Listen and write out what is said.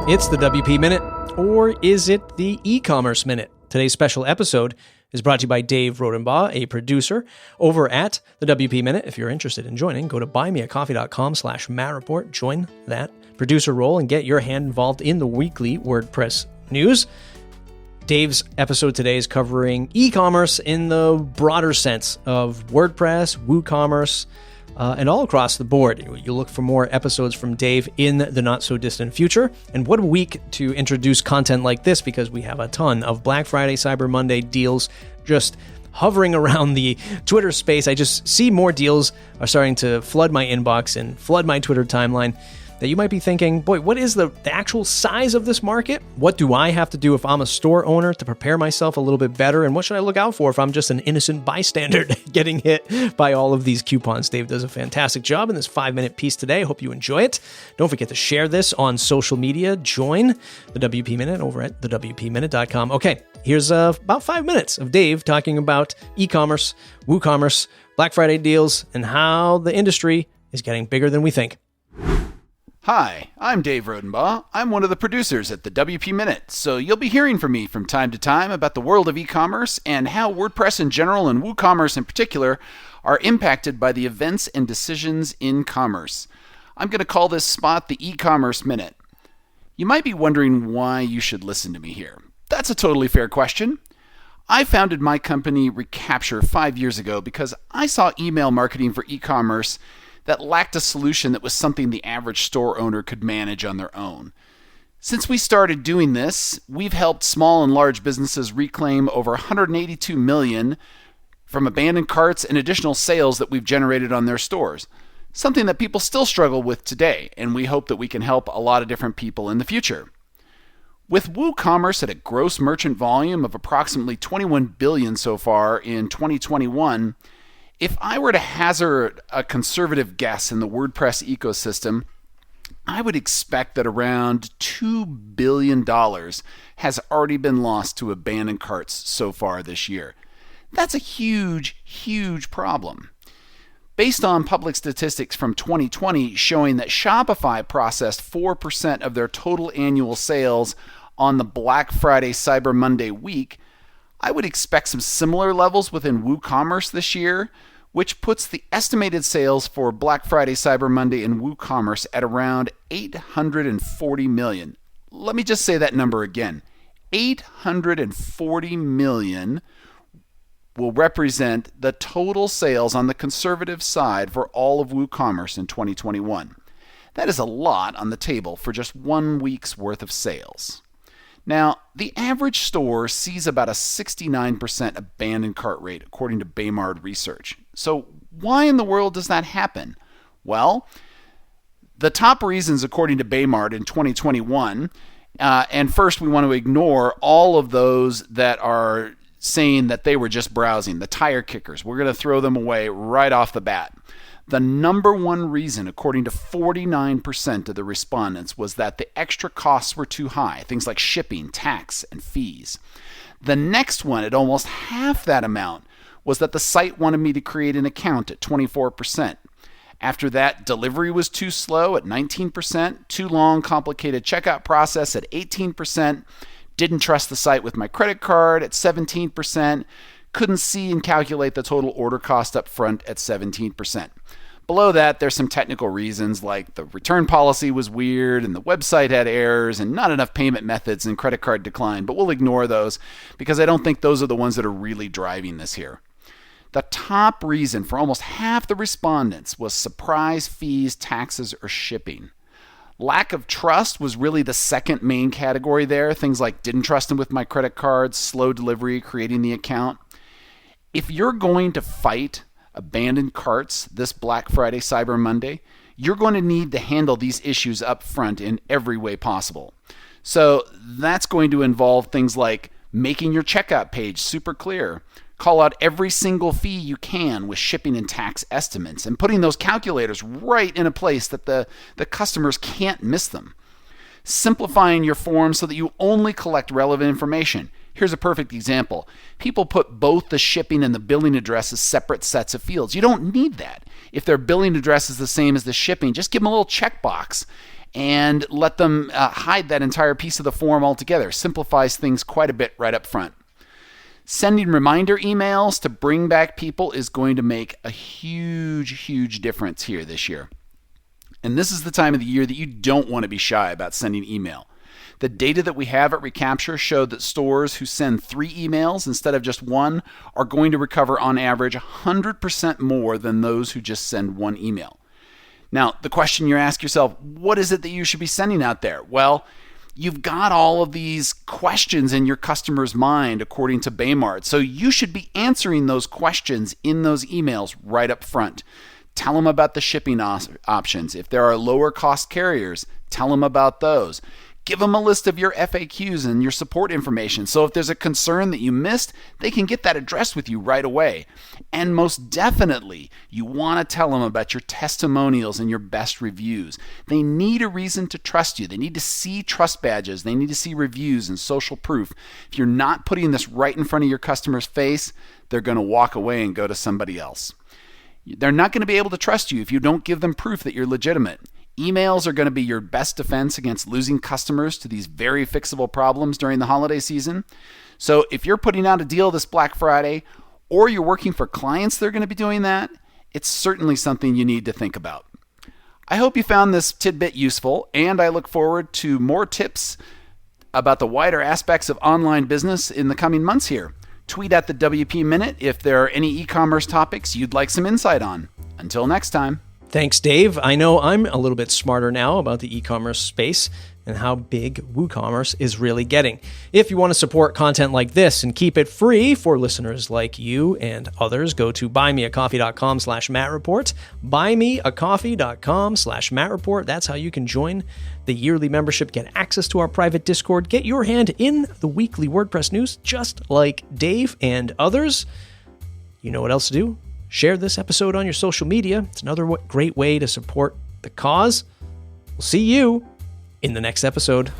It's the WP Minute, or is it the e-commerce minute? Today's special episode is brought to you by Dave Rodenbaugh, a producer over at the WP Minute. If you're interested in joining, go to buymeacoffee.com/mattreport, join that producer role, and get your hand involved in the weekly WordPress news. Dave's episode today is covering e-commerce in the broader sense of WordPress, WooCommerce, and all across the board. You'll look for more episodes from Dave in the not-so-distant future. And what a week to introduce content like this, because we have a ton of Black Friday, Cyber Monday deals just hovering around the Twitter space. I just see more deals are starting to flood my inbox and flood my Twitter timeline that you might be thinking, boy, what is the actual size of this market? What do I have to do if I'm a store owner to prepare myself a little bit better? And what should I look out for if I'm just an innocent bystander getting hit by all of these coupons? Dave does a fantastic job in this 5-minute piece today. I hope you enjoy it. Don't forget to share this on social media. Join the WP Minute over at thewpminute.com. Okay, here's about 5 minutes of Dave talking about e-commerce, WooCommerce, Black Friday deals, and how the industry is getting bigger than we think. Hi, I'm Dave Rodenbaugh. I'm one of the producers at the WP Minute, so you'll be hearing from me from time to time about the world of e-commerce and how WordPress in general and WooCommerce in particular are impacted by the events and decisions in commerce. I'm going to call this spot the e-commerce minute. You might be wondering why you should listen to me here. That's a totally fair question. I founded my company Recapture 5 years ago because I saw email marketing for e-commerce that lacked a solution that was something the average store owner could manage on their own. Since we started doing this, we've helped small and large businesses reclaim over $182 million from abandoned carts and additional sales that we've generated on their stores, something that people still struggle with today, and we hope that we can help a lot of different people in the future. With WooCommerce at a gross merchant volume of approximately $21 billion so far in 2021, if I were to hazard a conservative guess in the WordPress ecosystem, I would expect that around $2 billion has already been lost to abandoned carts so far this year. That's a huge, huge problem. Based on public statistics from 2020 showing that Shopify processed 4% of their total annual sales on the Black Friday Cyber Monday week, I would expect some similar levels within WooCommerce this year, which puts the estimated sales for Black Friday, Cyber Monday, and WooCommerce at around $840 million. Let me just say that number again. $840 million will represent the total sales on the conservative side for all of WooCommerce in 2021. That is a lot on the table for just 1 week's worth of sales. Now, the average store sees about a 69% abandoned cart rate, according to Baymard research. So why in the world does that happen? Well, the top reasons, according to Baymard in 2021, and first we want to ignore all of those that are saying that they were just browsing, the tire kickers. We're going to throw them away right off the bat. The number one reason, according to 49% of the respondents, was that the extra costs were too high, things like shipping, tax, and fees. The next one, at almost half that amount, was that the site wanted me to create an account at 24%. After that, delivery was too slow at 19%, too long, complicated checkout process at 18%, didn't trust the site with my credit card at 17%, couldn't see and calculate the total order cost up front at 17%. Below that, there's some technical reasons like the return policy was weird and the website had errors and not enough payment methods and credit card decline, but we'll ignore those because I don't think those are the ones that are really driving this here. The top reason for almost half the respondents was surprise fees, taxes, or shipping. Lack of trust was really the second main category there. Things like didn't trust them with my credit card, slow delivery, creating the account. If you're going to fight abandoned carts this Black Friday, Cyber Monday, you're going to need to handle these issues up front in every way possible. So that's going to involve things like making your checkout page super clear, call out every single fee you can with shipping and tax estimates, and putting those calculators right in a place that the customers can't miss them. Simplifying your form so that you only collect relevant information. Here's a perfect example. People put both the shipping and the billing address as separate sets of fields. You don't need that. If their billing address is the same as the shipping, just give them a little checkbox and let them hide that entire piece of the form altogether. Simplifies things quite a bit right up front. Sending reminder emails to bring back people is going to make a huge difference here this year. And this is the time of the year that you don't want to be shy about sending email. The data that we have at Recapture showed that stores who send 3 emails instead of just 1 are going to recover on average 100% more than those who just send 1 email. Now, the question you ask yourself, what is it that you should be sending out there? Well, you've got all of these questions in your customer's mind according to Baymart, so you should be answering those questions in those emails right up front. Tell them about the shipping options. If there are lower cost carriers, tell them about those. Give them a list of your FAQs and your support information, so if there's a concern that you missed, they can get that addressed with you right away. And most definitely, you want to tell them about your testimonials and your best reviews. They need a reason to trust you. They need to see trust badges. They need to see reviews and social proof. If you're not putting this right in front of your customer's face, they're going to walk away and go to somebody else. They're not going to be able to trust you if you don't give them proof that you're legitimate. Emails are going to be your best defense against losing customers to these very fixable problems during the holiday season. So if you're putting out a deal this Black Friday, or you're working for clients that are going to be doing that, it's certainly something you need to think about. I hope you found this tidbit useful, and I look forward to more tips about the wider aspects of online business in the coming months here. Tweet at the WP Minute if there are any e-commerce topics you'd like some insight on. Until next time. Thanks, Dave. I know I'm a little bit smarter now about the e-commerce space and how big WooCommerce is really getting. If you want to support content like this and keep it free for listeners like you and others, go to buymeacoffee.com/MattReport, buymeacoffee.com/MattReport. That's how you can join the yearly membership, get access to our private Discord, get your hand in the weekly WordPress news, just like Dave and others. You know what else to do? Share this episode on your social media. It's another great way to support the cause. We'll see you in the next episode.